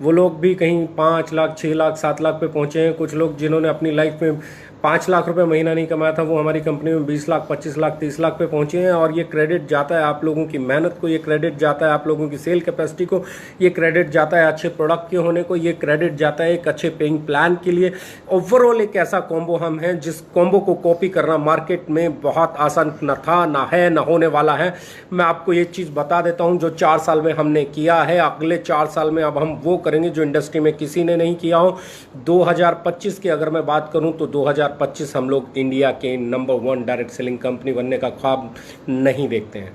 वो लोग भी कहीं 5 लाख 6 लाख 7 लाख पे पहुंचे हैं। कुछ लोग जिन्होंने अपनी लाइफ में 5 लाख रुपए महीना नहीं कमाया था, वो हमारी कंपनी में 20 लाख 25 लाख 30 लाख पे पहुंचे हैं। और ये क्रेडिट जाता है आप लोगों की मेहनत को, ये क्रेडिट जाता है आप लोगों की सेल कैपेसिटी को, ये क्रेडिट जाता है अच्छे प्रोडक्ट के होने को, ये क्रेडिट जाता है एक अच्छे पेइंग प्लान के लिए। ओवरऑल एक ऐसा कॉम्बो हम हैं जिस कॉम्बो को कॉपी करना मार्केट में बहुत आसान न था, ना है, ना होने वाला है। मैं आपको ये चीज़ बता देता हूँ, जो 4 साल में हमने किया है, अगले 4 साल में अब हम वो करेंगे जो इंडस्ट्री में किसी ने नहीं किया हो। 2025 की अगर मैं बात करूं तो 2025 हम लोग इंडिया के नंबर 1 डायरेक्ट सेलिंग कंपनी बनने का ख्वाब नहीं देखते हैं।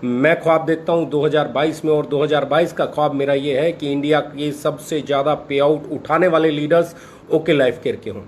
मैं ख्वाब देखता हूं 2022 में, और 2022 का ख्वाब मेरा ये है कि इंडिया के सबसे ज़्यादा पे आउट उठाने वाले लीडर्स ओके लाइफ केयर के हों।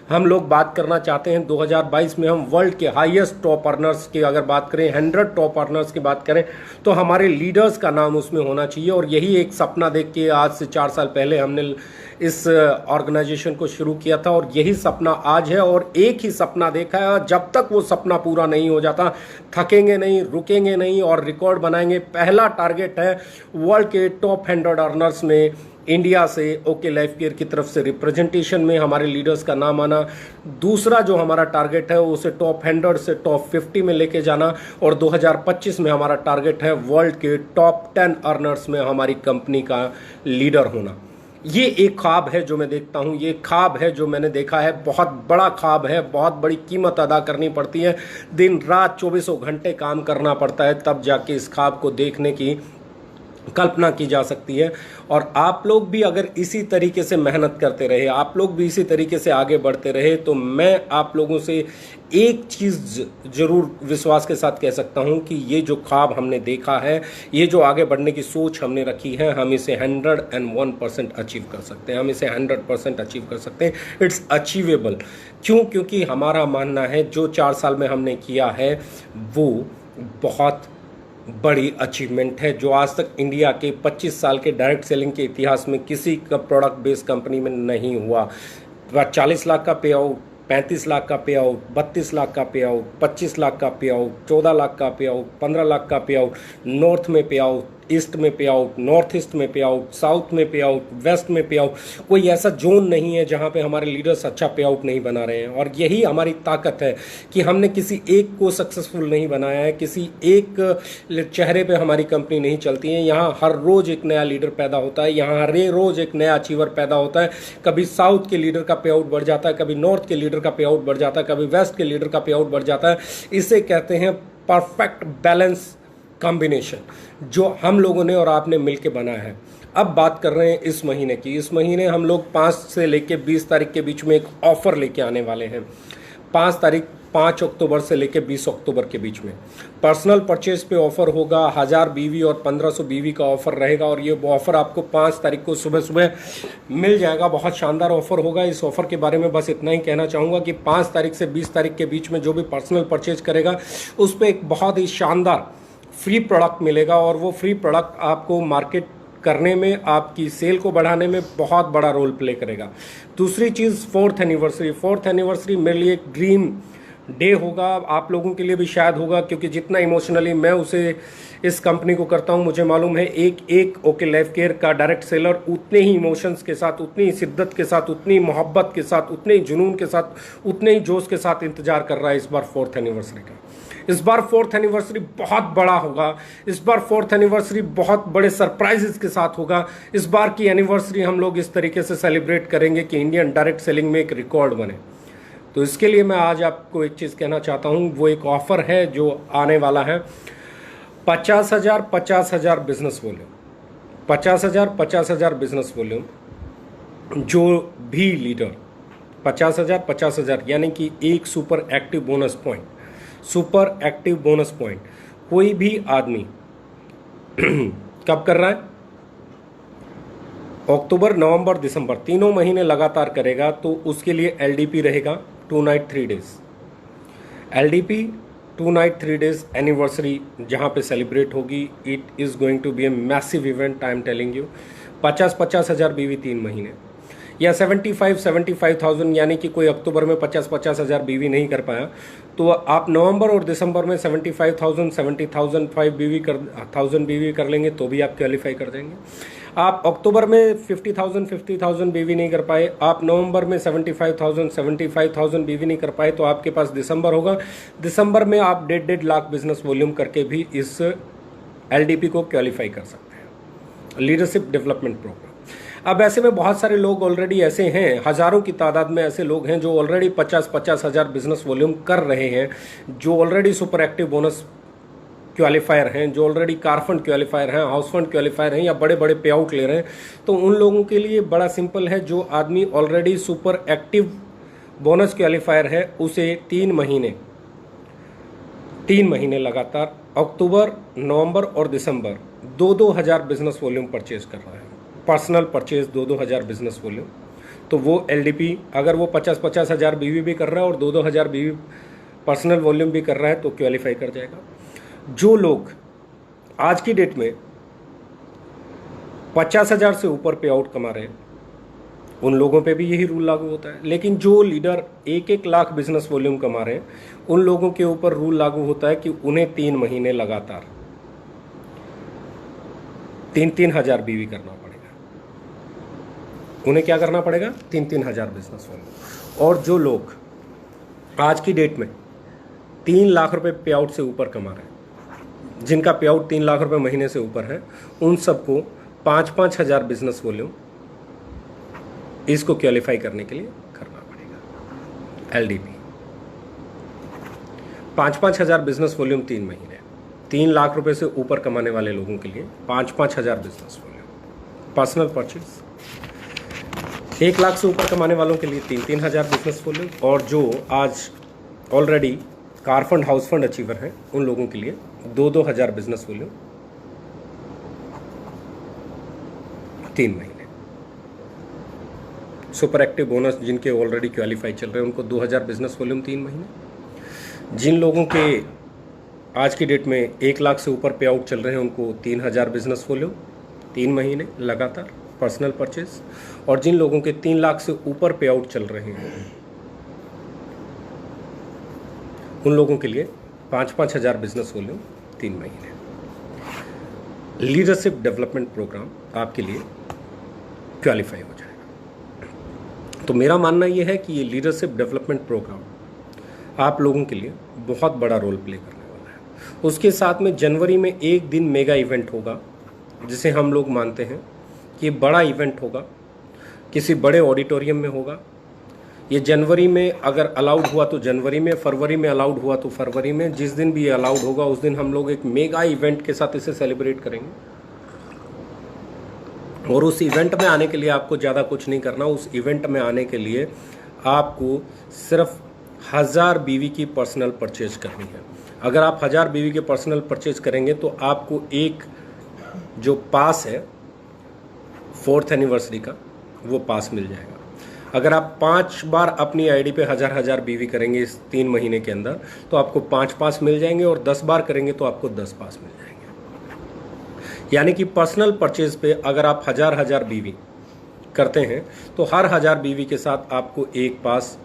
हम लोग बात करना चाहते हैं 2022 में हम वर्ल्ड के हाईएस्ट टॉप अर्नर्स की अगर बात करें, 100 टॉप अर्नर्स की बात करें, तो हमारे लीडर्स का नाम उसमें होना चाहिए। और यही एक सपना देख के आज से 4 साल पहले हमने इस ऑर्गेनाइजेशन को शुरू किया था, और यही सपना आज है। और एक ही सपना देखा है, जब तक वो सपना पूरा नहीं हो जाता थकेंगे नहीं, रुकेंगे नहीं और रिकॉर्ड बनाएंगे। पहला टारगेट है वर्ल्ड के टॉप 100 अर्नर्स में इंडिया से ओके लाइफ केयर की तरफ से रिप्रेजेंटेशन में हमारे लीडर्स का नाम आना। दूसरा जो हमारा टारगेट है उसे टॉप 100 से टॉप 50 में लेके जाना। और 2025 में हमारा टारगेट है वर्ल्ड के टॉप 10 अर्नर्स में हमारी कंपनी का लीडर होना। ये एक ख्वाब है जो मैं देखता हूँ, ये ख्वाब है जो मैंने देखा है, बहुत बड़ा ख्वाब है, बहुत बड़ी कीमत अदा करनी पड़ती है, दिन रात 24 घंटे काम करना पड़ता है, तब जाके इस ख्वाब को देखने की कल्पना की जा सकती है। और आप लोग भी अगर इसी तरीके से मेहनत करते रहे, आप लोग भी इसी तरीके से आगे बढ़ते रहे, तो मैं आप लोगों से एक चीज़ ज़रूर विश्वास के साथ कह सकता हूं कि ये जो ख्वाब हमने देखा है, ये जो आगे बढ़ने की सोच हमने रखी है, हम इसे 101% अचीव कर सकते हैं, हम इसे 100% अचीव कर सकते हैं। It's achievable. क्यों? क्योंकि हमारा मानना है जो 4 साल में हमने किया है वो बहुत बड़ी अचीवमेंट है, जो आज तक इंडिया के 25 साल के डायरेक्ट सेलिंग के इतिहास में किसी का प्रोडक्ट बेस्ड कंपनी में नहीं हुआ। 40 लाख का पे आउट, 35 लाख का पे आउट, 32 लाख का पे आउट, 25 लाख का पे आउट, 14 लाख का पे आउट, 15 लाख का पे आउट, नॉर्थ में पे आउट, ईस्ट में पे आउट, नॉर्थ ईस्ट में पे आउट, साउथ में पे आउट, वेस्ट में पे आउट। कोई ऐसा जोन नहीं है जहां पे हमारे लीडर्स अच्छा पे आउट नहीं बना रहे हैं। और यही हमारी ताकत है कि हमने किसी एक को सक्सेसफुल नहीं बनाया है, किसी एक चेहरे पे हमारी कंपनी नहीं चलती है। यहाँ हर रोज एक नया लीडर पैदा होता है, यहाँ हर रोज एक नया अचीवर पैदा होता है। कभी साउथ के लीडर का पे आउट बढ़ जाता है, कभी नॉर्थ के लीडर का पे आउट बढ़ जाता है, कभी वेस्ट के लीडर का पे आउट बढ़ जाता है। इसे कहते हैं परफेक्ट बैलेंस कॉम्बिनेशन, जो हम लोगों ने और आपने मिलकर बनाया है। अब बात कर रहे हैं इस महीने की। इस महीने हम लोग 5 से लेकर 20 तारीख के बीच में एक ऑफर लेके आने वाले हैं। 5 अक्टूबर से लेकर 20 अक्टूबर के बीच में पर्सनल परचेज पे ऑफर होगा। 1000 बीवी और 1500 बीवी का ऑफर रहेगा, और ये ऑफर आपको 5 तारीख को सुबह सुबह मिल जाएगा। बहुत शानदार ऑफर होगा। इस ऑफर के बारे में बस इतना ही कहना चाहूँगा कि 5 तारीख से 20 तारीख के बीच में जो भी पर्सनल परचेज करेगा उस पर एक बहुत ही शानदार फ्री प्रोडक्ट मिलेगा, और वो फ्री प्रोडक्ट आपको मार्केट करने में, आपकी सेल को बढ़ाने में बहुत बड़ा रोल प्ले करेगा। दूसरी चीज़, 4th एनिवर्सरी मेरे लिए एक ड्रीम डे होगा, आप लोगों के लिए भी शायद होगा, क्योंकि जितना इमोशनली मैं उसे इस कंपनी को करता हूं, मुझे मालूम है एक ओके लाइफ केयर का डायरेक्ट सेलर उतने ही इमोशंस के साथ, उतनी ही शिद्दत के साथ, उतनी मोहब्बत के साथ, उतने ही जुनून के साथ, उतने ही जोश के साथ इंतजार कर रहा है इस बार 4th एनिवर्सरी का। इस बार 4th एनिवर्सरी बहुत बड़ा होगा। इस बार 4th एनिवर्सरी बहुत बड़े सरप्राइजेस के साथ होगा। इस बार की एनिवर्सरी हम लोग इस तरीके से सेलिब्रेट करेंगे कि इंडियन डायरेक्ट सेलिंग में एक रिकॉर्ड बने। तो इसके लिए मैं आज आपको एक चीज़ कहना चाहता हूँ, वो एक ऑफर है जो आने वाला है। 50,000 बिजनेस वॉल्यूम, 50,000 बिजनेस वॉल्यूम, जो भी लीडर 50,000 यानी कि एक सुपर एक्टिव बोनस पॉइंट कोई भी आदमी कब कर रहा है? अक्टूबर, नवंबर, दिसंबर, तीनों महीने लगातार करेगा, तो उसके लिए एलडीपी रहेगा 2 night 3 days. LDP 2 night 3 days anniversary जहां पे सेलिब्रेट होगी। It is going to be a massive event, I am telling you. 50,000 BV 3 महीने। या 75,000 यानी कि कोई अक्टूबर में 50 हज़ार बीवी नहीं कर पाया, तो आप नवंबर और दिसंबर में 75,000 70,000 बीवी कर लेंगे तो भी आप क्वालिफाई कर जाएंगे। आप अक्टूबर में 50,000 बीवी नहीं कर पाए, आप नवंबर में 75,000 बीवी नहीं कर पाए, तो आपके पास दिसंबर होगा। दिसंबर में आप 1.5 लाख बिजनेस वॉल्यूम करके भी इस LDP को क्वालिफाई कर सकते हैं, लीडरशिप डेवलपमेंट प्रोग्राम। अब ऐसे में बहुत सारे लोग ऑलरेडी ऐसे हैं, हज़ारों की तादाद में ऐसे लोग हैं जो ऑलरेडी 50 हज़ार बिजनेस वॉल्यूम कर रहे हैं, जो already super active bonus qualifier हैं, जो ऑलरेडी कार फंड क्वालिफायर हैं, हाउस फंड क्वालिफायर हैं या बड़े बड़े पे आउट ले रहे हैं। तो उन लोगों के लिए बड़ा सिंपल है, जो आदमी already super active bonus qualifier है उसे 3 महीने लगातार अक्टूबर, नवंबर और दिसंबर 2-2 हज़ार बिजनेस वॉल्यूम परचेज कर रहा है, पर्सनल परचेज 2-2 हज़ार बिजनेस वॉल्यूम, तो वो LDP अगर वो 50 हज़ार बीवी भी कर रहा है और 2-2 हज़ार बीवी पर्सनल वॉल्यूम भी कर रहा है तो क्वालिफाई कर जाएगा। जो लोग आज की डेट में 50 हज़ार से ऊपर पे आउट कमा रहे हैं उन लोगों पे भी यही रूल लागू होता है, लेकिन जो लीडर 1-1 लाख बिजनेस वॉल्यूम कमा रहे हैं उन लोगों के ऊपर रूल लागू होता है कि उन्हें 3 महीने लगातार 3-3 हज़ार बीवी करना पड़ेगा। उन्हें क्या करना पड़ेगा? 3-3 हज़ार बिजनेस वॉल्यूम। और जो लोग आज की डेट में 3 लाख रुपए पे आउट से ऊपर कमा रहे हैं, जिनका पे आउट 3 लाख रुपए महीने से ऊपर है, उन सबको 5-5 हज़ार बिजनेस वॉल्यूम इसको क्वालिफाई करने के लिए करना पड़ेगा। LDP 5-5 हज़ार बिजनेस वॉल्यूम 3 महीने, 3 लाख रुपए से ऊपर कमाने वाले लोगों के लिए 5-5 हज़ार business volume personal purchase, 1 lakh से ऊपर कमाने वालों के लिए 3-3 हज़ार बिजनेस वॉल्यूम, और जो आज already car fund house fund achiever हैं उन लोगों के लिए 2-2 हज़ार बिजनेस वॉल्यूम 3 महीने। सुपर एक्टिव बोनस जिनके ऑलरेडी क्वालिफाई चल रहे हैं उनको 2,000 बिजनेस वॉल्यूम 3 महीने। जिन लोगों के आज की डेट में 1 लाख से ऊपर पे आउट चल रहे हैं उनको 3,000 बिजनेस वॉल्यूम 3 महीने लगातार पर्सनल परचेज, और जिन लोगों के 3 लाख से ऊपर पे आउट चल रहे हैं उन लोगों के लिए 5-5 हज़ार बिजनेस वॉल्यूम 3 महीने। लीडरशिप डेवलपमेंट प्रोग्राम आपके लिए क्वालिफाई हो जाएगा। तो मेरा मानना यह है कि ये लीडरशिप डेवलपमेंट प्रोग्राम आप लोगों के लिए बहुत बड़ा रोल प्ले करने वाला है। उसके साथ में जनवरी में एक दिन मेगा इवेंट होगा, जिसे हम लोग मानते हैं कि बड़ा इवेंट होगा, किसी बड़े ऑडिटोरियम में होगा। ये जनवरी में अगर अलाउड हुआ तो जनवरी में, फरवरी में अलाउड हुआ तो फरवरी में, जिस दिन भी ये अलाउड होगा उस दिन हम लोग एक मेगा इवेंट के साथ इसे सेलिब्रेट करेंगे। और उस इवेंट में आने के लिए आपको ज़्यादा कुछ नहीं करना। उस इवेंट में आने के लिए आपको सिर्फ 1000 बीवी की पर्सनल परचेज करनी है। अगर आप 1000 बीवी के पर्सनल परचेज करेंगे तो आपको एक जो पास है 4th एनिवर्सरी का, वो पास मिल जाएगा। अगर आप 5 बार अपनी आईडी पे 1000 बीवी करेंगे इस 3 महीने के अंदर तो आपको 5 पास मिल जाएंगे, और 10 बार करेंगे तो आपको 10 पास मिल जाएंगे। यानी कि पर्सनल परचेज पे अगर आप 1000 बीवी करते हैं तो हर 1000 बीवी के साथ आपको एक पास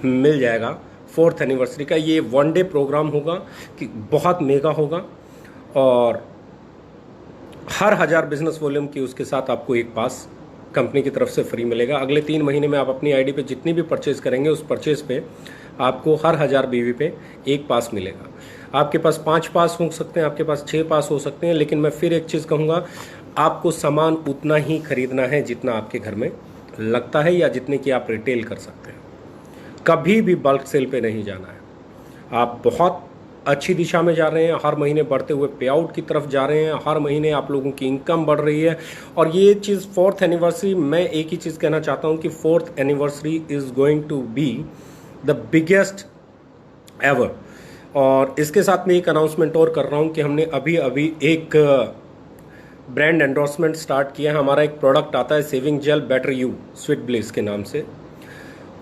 मिल जाएगा 4th एनिवर्सरी का। ये 1 डे प्रोग्राम होगा कि बहुत मेगा होगा, और हर 1000 बिजनेस वॉल्यूम की उसके साथ आपको एक पास कंपनी की तरफ से फ्री मिलेगा। अगले 3 महीने में आप अपनी आईडी पे जितनी भी परचेज करेंगे उस परचेज पे आपको हर 1000 बीवी पे एक पास मिलेगा। आपके पास 5 पास हो सकते हैं, आपके पास 6 पास हो सकते हैं, लेकिन मैं फिर एक चीज़ कहूँगा, आपको सामान उतना ही खरीदना है जितना आपके घर में लगता है या जितने की आप रिटेल कर सकते हैं। कभी भी बल्क सेल पे नहीं जाना है। आप बहुत अच्छी दिशा में जा रहे हैं, हर महीने बढ़ते हुए पे आउट की तरफ जा रहे हैं, हर महीने आप लोगों की इनकम बढ़ रही है। और ये चीज़ 4th एनिवर्सरी, मैं एक ही चीज़ कहना चाहता हूँ कि 4th anniversary is going to be the biggest ever. और इसके साथ में एक अनाउंसमेंट और कर रहा हूँ कि हमने अभी एक ब्रांड एंडोर्समेंट स्टार्ट किया है। हमारा एक प्रोडक्ट आता है shaving gel better you sweet bliss के नाम से।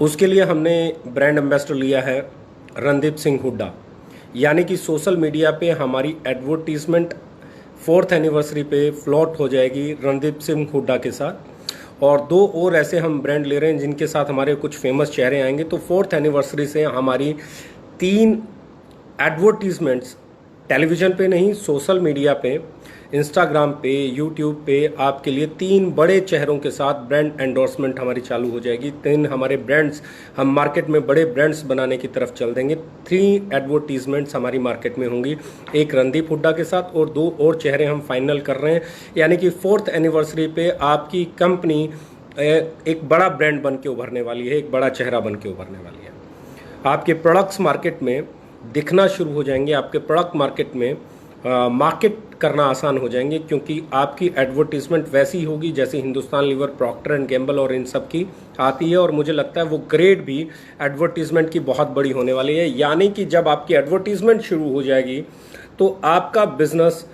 उसके लिए हमने ब्रांड एम्बेसडर लिया है रणदीप सिंह हुड्डा। यानी कि सोशल मीडिया पे हमारी एडवर्टीजमेंट 4th एनिवर्सरी पे फ्लॉट हो जाएगी रणदीप सिंह हुड्डा के साथ। और 2 और ऐसे हम ब्रांड ले रहे हैं जिनके साथ हमारे कुछ फेमस चेहरे आएंगे। तो 4th एनिवर्सरी से हमारी 3 एडवर्टीजमेंट्स टेलीविज़न पे नहीं, सोशल मीडिया पे, इंस्टाग्राम पे, यूट्यूब पे आपके लिए 3 बड़े चेहरों के साथ ब्रांड एंडोर्समेंट हमारी चालू हो जाएगी। 3 हमारे ब्रांड्स हम मार्केट में बड़े ब्रांड्स बनाने की तरफ चल देंगे। 3 एडवर्टीजमेंट्स हमारी मार्केट में होंगी, एक रणदीप हुड्डा के साथ और 2 और चेहरे हम फाइनल कर रहे हैं। यानी कि 4th एनिवर्सरी पे आपकी कंपनी एक बड़ा ब्रांड बन के उभरने वाली है, एक बड़ा चेहरा बन के उभरने वाली है। आपके प्रोडक्ट्स मार्केट में दिखना शुरू हो जाएंगे, आपके प्रोडक्ट मार्केट में मार्केट करना आसान हो जाएंगे, क्योंकि आपकी एडवर्टीजमेंट वैसी होगी जैसे Hindustan Lever, Procter and Gamble और इन सब की आती है। और मुझे लगता है वो ग्रेड भी एडवर्टीजमेंट की बहुत बड़ी होने वाली है। यानी कि जब आपकी एडवर्टीजमेंट शुरू हो जाएगी तो आपका बिजनेस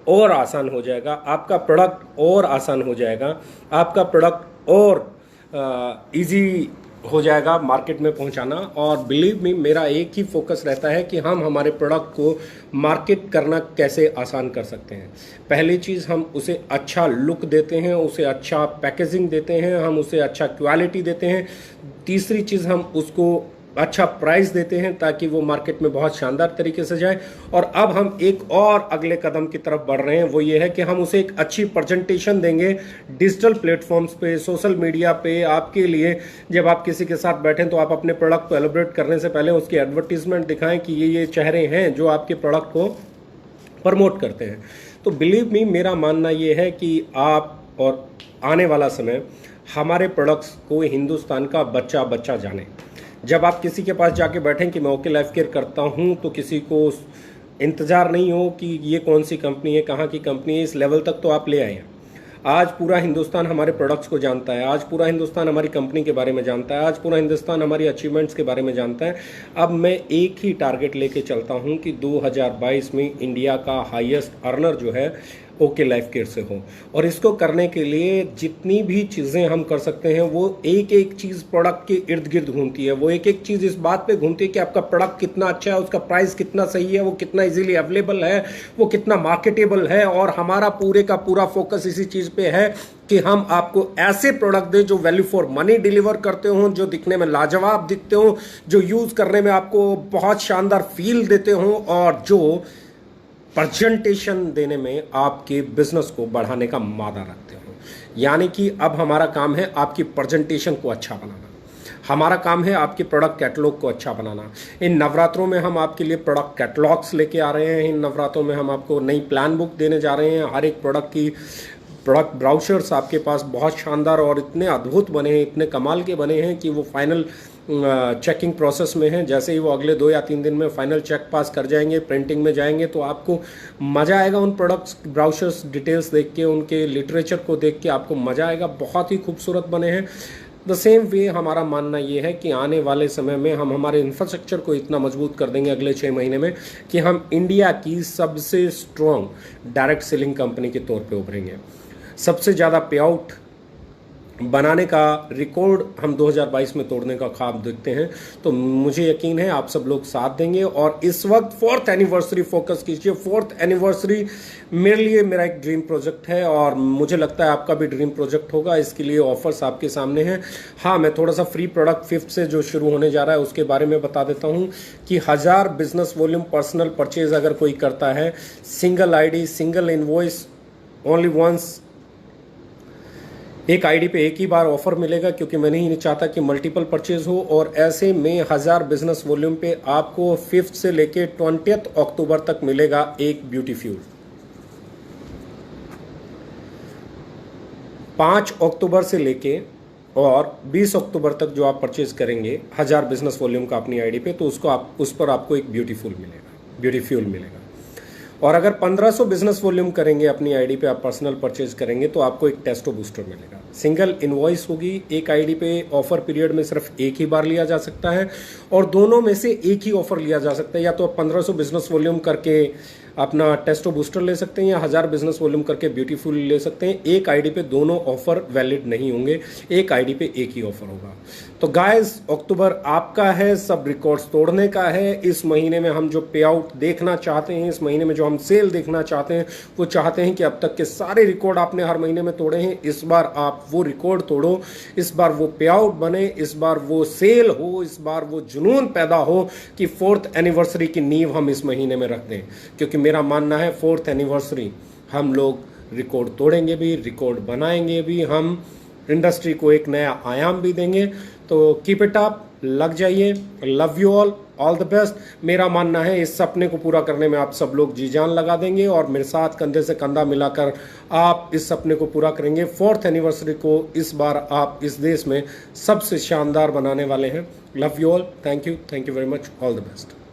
और आसान हो जाएगा, आपका प्रोडक्ट और आसान हो जाएगा, आपका प्रोडक्ट और इजी हो जाएगा मार्केट में पहुंचाना। और बिलीव मी, मेरा एक ही फोकस रहता है कि हम हमारे प्रोडक्ट को मार्केट करना कैसे आसान कर सकते हैं। पहली चीज़, हम उसे अच्छा लुक देते हैं, उसे अच्छा पैकेजिंग देते हैं, हम उसे अच्छा क्वालिटी देते हैं। तीसरी चीज़, हम उसको अच्छा प्राइस देते हैं ताकि वो मार्केट में बहुत शानदार तरीके से जाए। और अब हम एक और अगले कदम की तरफ बढ़ रहे हैं, वो ये है कि हम उसे एक अच्छी प्रेजेंटेशन देंगे डिजिटल प्लेटफॉर्म्स पे, सोशल मीडिया पे। आपके लिए जब आप किसी के साथ बैठें तो आप अपने प्रोडक्ट को एलिब्रेट करने से पहले उसकी एडवर्टीजमेंट दिखाएं कि ये चेहरे हैं जो आपके प्रोडक्ट को प्रमोट करते हैं। तो बिलीव मी, मेरा मानना ये है कि आप और आने वाला समय हमारे प्रोडक्ट्स को हिंदुस्तान का बच्चा बच्चा जाने। जब आप किसी के पास जाके बैठें कि मैं ओके लाइफ केयर करता हूं, तो किसी को इंतजार नहीं हो कि ये कौन सी कंपनी है, कहाँ की कंपनी है। इस लेवल तक तो आप ले आए हैं। आज पूरा हिंदुस्तान हमारे प्रोडक्ट्स को जानता है, आज पूरा हिंदुस्तान हमारी कंपनी के बारे में जानता है, आज पूरा हिंदुस्तान हमारी अचीवमेंट्स के बारे में जानता है। अब मैं एक ही टारगेट लेके चलता हूं कि 2022 में इंडिया का हाईएस्ट अर्नर जो है ओके लाइफ केयर से हो। और इसको करने के लिए जितनी भी चीज़ें हम कर सकते हैं, वो एक एक चीज़ प्रोडक्ट के इर्द गिर्द घूमती है। वो एक एक चीज़ इस बात पे घूमती है कि आपका प्रोडक्ट कितना अच्छा है, उसका प्राइस कितना सही है, वो कितना इजीली अवेलेबल है, वो कितना मार्केटेबल है। और हमारा पूरे का पूरा फोकस इसी चीज़ पे है कि हम आपको ऐसे प्रोडक्ट दें जो वैल्यू फॉर मनी डिलीवर करते हों, जो दिखने में लाजवाब दिखते हों, जो यूज़ करने में आपको बहुत शानदार फील देते हों, और जो प्रेजेंटेशन देने में आपके बिजनेस को बढ़ाने का मादा रखते हो। यानी कि अब हमारा काम है आपकी प्रेजेंटेशन को अच्छा बनाना, हमारा काम है आपके प्रोडक्ट कैटलॉग को अच्छा बनाना। इन नवरात्रों में हम आपके लिए प्रोडक्ट कैटलॉग्स लेके आ रहे हैं। इन नवरात्रों में हम आपको नई प्लान बुक देने जा रहे हैं। हर एक प्रोडक्ट की प्रोडक्ट ब्राउचर्स आपके पास बहुत शानदार और इतने अद्भुत बने हैं, इतने कमाल के बने हैं कि वो फाइनल चेकिंग प्रोसेस में हैं। जैसे ही वो अगले 2 या 3 दिन में फाइनल चेक पास कर जाएंगे, प्रिंटिंग में जाएंगे, तो आपको मज़ा आएगा उन प्रोडक्ट्स ब्राउचर्स डिटेल्स देख के, उनके लिटरेचर को देख के आपको मज़ा आएगा। बहुत ही खूबसूरत बने हैं। द सेम वे हमारा मानना ये है कि आने वाले समय में हम हमारे इंफ्रास्ट्रक्चर को इतना मजबूत कर देंगे अगले 6 महीने में कि हम इंडिया की सबसे स्ट्रॉन्ग डायरेक्ट सेलिंग कंपनी के तौर पे उभरेंगे। सबसे ज़्यादा पे आउट बनाने का रिकॉर्ड हम 2022 में तोड़ने का ख्वाब देखते हैं। तो मुझे यकीन है आप सब लोग साथ देंगे। और इस वक्त 4th एनिवर्सरी फोकस कीजिए। 4th एनिवर्सरी मेरे लिए मेरा एक ड्रीम प्रोजेक्ट है और मुझे लगता है आपका भी ड्रीम प्रोजेक्ट होगा। इसके लिए ऑफर्स आपके सामने हैं। हाँ, मैं थोड़ा सा फ्री प्रोडक्ट 5th से जो शुरू होने जा रहा है उसके बारे में बता देता हूँ कि 1000 बिजनेस वॉल्यूम पर्सनल परचेज अगर कोई करता है, single ID, single invoice, only once, एक आईडी पे एक ही बार ऑफर मिलेगा, क्योंकि मैं नहीं चाहता कि मल्टीपल परचेज हो। और ऐसे में 1000 बिजनेस वॉल्यूम पे आपको 5th से लेके 20th अक्टूबर तक मिलेगा एक ब्यूटी फ्यूल। 5 अक्टूबर से लेके और 20 अक्टूबर तक जो आप परचेज करेंगे 1000 बिजनेस वॉल्यूम का अपनी आईडी पे, तो उसको उस पर आपको एक ब्यूटी फ्यूल मिलेगा। और अगर 1500 बिजनेस वॉल्यूम करेंगे अपनी आईडी पे, आप पर्सनल परचेज करेंगे, तो आपको एक टेस्टो बूस्टर मिलेगा। सिंगल इनवॉइस होगी। एक आईडी पे ऑफर पीरियड में सिर्फ एक ही बार लिया जा सकता है और दोनों में से एक ही ऑफर लिया जा सकता है। या तो आप 1500 बिजनेस वॉल्यूम करके अपना टेस्टो बूस्टर ले सकते हैं या 1000 बिजनेस वॉल्यूम करके ब्यूटीफुल ले सकते हैं। एक आईडी पे दोनों ऑफर वैलिड नहीं होंगे, एक आईडी पे एक ही ऑफर होगा। तो गाइस अक्टूबर आपका है, सब रिकॉर्ड्स तोड़ने का है। इस महीने में हम जो पे आउट देखना चाहते हैं, इस महीने में जो हम सेल देखना चाहते हैं, वो चाहते हैं कि अब तक के सारे रिकॉर्ड आपने हर महीने में तोड़े हैं, इस बार आप वो रिकॉर्ड तोड़ो, इस बार वो पे आउट बने, इस बार वो सेल हो, इस बार वो जुनून पैदा हो कि 4th एनिवर्सरी की नींव हम इस महीने में रख दें। क्योंकि मेरा मानना है 4th एनिवर्सरी हम लोग रिकॉर्ड तोड़ेंगे भी, रिकॉर्ड बनाएंगे भी, हम इंडस्ट्री को एक नया आयाम भी देंगे। तो कीप इट अप, लग जाइए। Love you all the best. मेरा मानना है इस सपने को पूरा करने में आप सब लोग जी जान लगा देंगे और मेरे साथ कंधे से कंधा मिलाकर आप इस सपने को पूरा करेंगे। 4th एनिवर्सरी को इस बार आप इस देश में सबसे शानदार बनाने वाले हैं। Love you all, thank you very much, all the best.